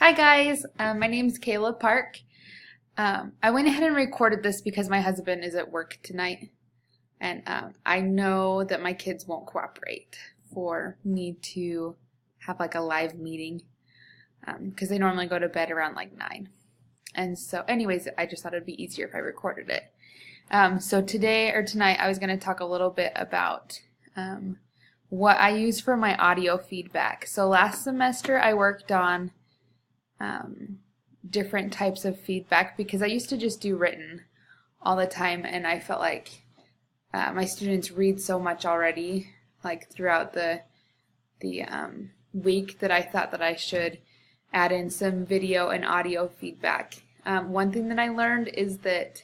Hi guys, my name's Kayla Park. I went ahead and recorded this because my husband is at work tonight, and I know that my kids won't cooperate for me to have like a live meeting because they normally go to bed around like 9. And so anyways, I just thought it'd be easier if I recorded it. So today or tonight I was going to talk a little bit about what I use for my audio feedback. So last semester I worked on different types of feedback because I used to just do written all the time, and I felt like my students read so much already, like throughout the week, that I thought that I should add in some video and audio feedback. One thing that I learned is that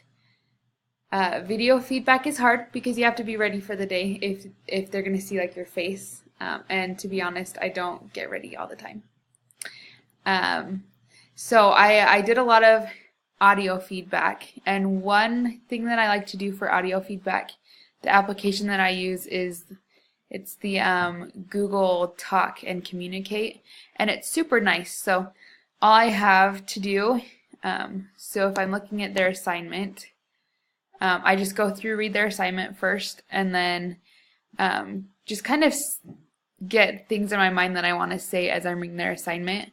video feedback is hard because you have to be ready for the day if they're going to see like your face, and to be honest, I don't get ready all the time. So I did a lot of audio feedback, and one thing that I like to do for audio feedback, the application that I use it's the Google Talk and Communicate, and it's super nice. So all I have to do, so if I'm looking at their assignment, I just go through, read their assignment first, and then just kind of get things in my mind that I want to say as I'm reading their assignment.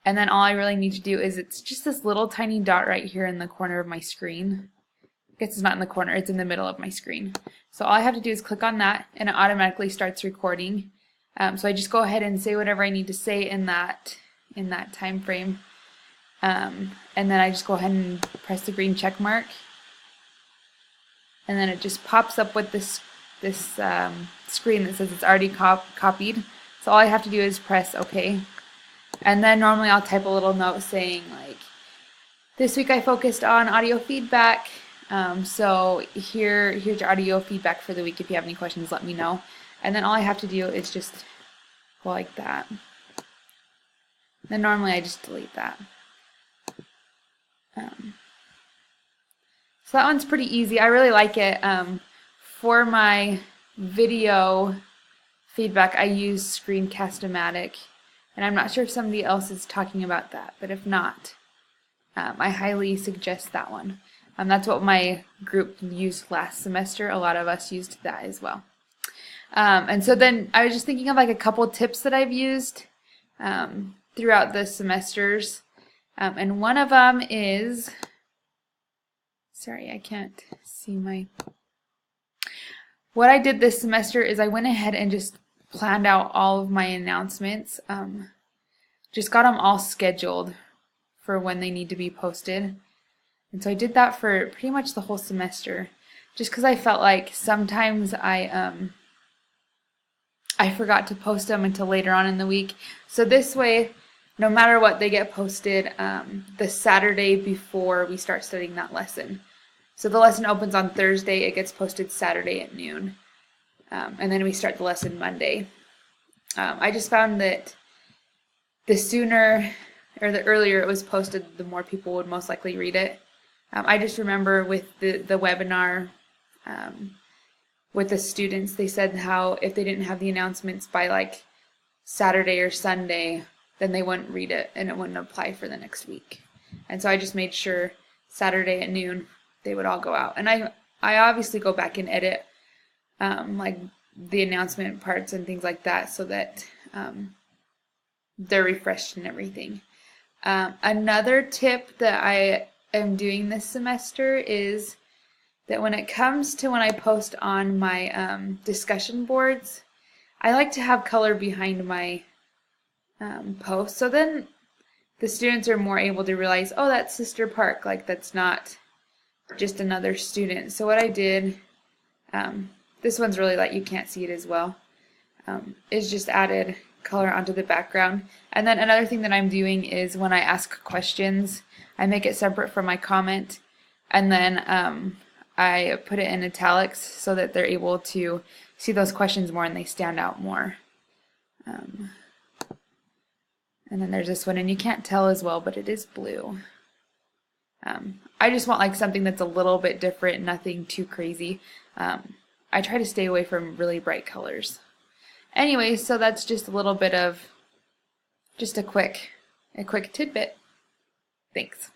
And then all I really need to do is, it's just this little tiny dot right here in the corner of my screen. I guess it's not in the corner, it's in the middle of my screen. So all I have to do is click on that, and it automatically starts recording. So I just go ahead and say whatever I need to say in that time frame. And then I just go ahead and press the green check mark. And then it just pops up with this screen that says it's already copied. So all I have to do is press OK. And then normally I'll type a little note saying like, this week I focused on audio feedback. So here's your audio feedback for the week. If you have any questions, let me know. And then all I have to do is just go like that. Then normally I just delete that. So that one's pretty easy. I really like it. For my video feedback, I use Screencast-O-Matic. And I'm not sure if somebody else is talking about that, but if not, I highly suggest that one. That's what my group used last semester. A lot of us used that as well. And so then I was just thinking of like a couple tips that I've used throughout the semesters. And one of them is, sorry, I can't see what I did this semester is I went ahead and just planned out all of my announcements. Just got them all scheduled for when they need to be posted. And so I did that for pretty much the whole semester, just because I felt like sometimes I forgot to post them until later on in the week. So this way, no matter what, they get posted the Saturday before we start studying that lesson. So the lesson opens on Thursday, it gets posted Saturday at noon. And then we start the lesson Monday. I just found that the sooner or the earlier it was posted, the more people would most likely read it. I just remember with the webinar with the students, they said how if they didn't have the announcements by like Saturday or Sunday, then they wouldn't read it and it wouldn't apply for the next week. And so I just made sure Saturday at noon they would all go out. And I obviously go back and edit like the announcement parts and things like that so that they're refreshed and everything. Another tip that I am doing this semester is that when it comes to when I post on my discussion boards, I like to have color behind my post, so then the students are more able to realize, oh, that's Sister Park, like that's not just another student. So what I did, this one's really light, you can't see it as well, is just added color onto the background. And then another thing that I'm doing is when I ask questions, I make it separate from my comment, and then I put it in italics so that they're able to see those questions more and they stand out more. And then there's this one, and you can't tell as well, but it is blue. I just want like something that's a little bit different, nothing too crazy. I try to stay away from really bright colors. Anyway, so that's just a little bit of just a quick a quick tidbit. Thanks.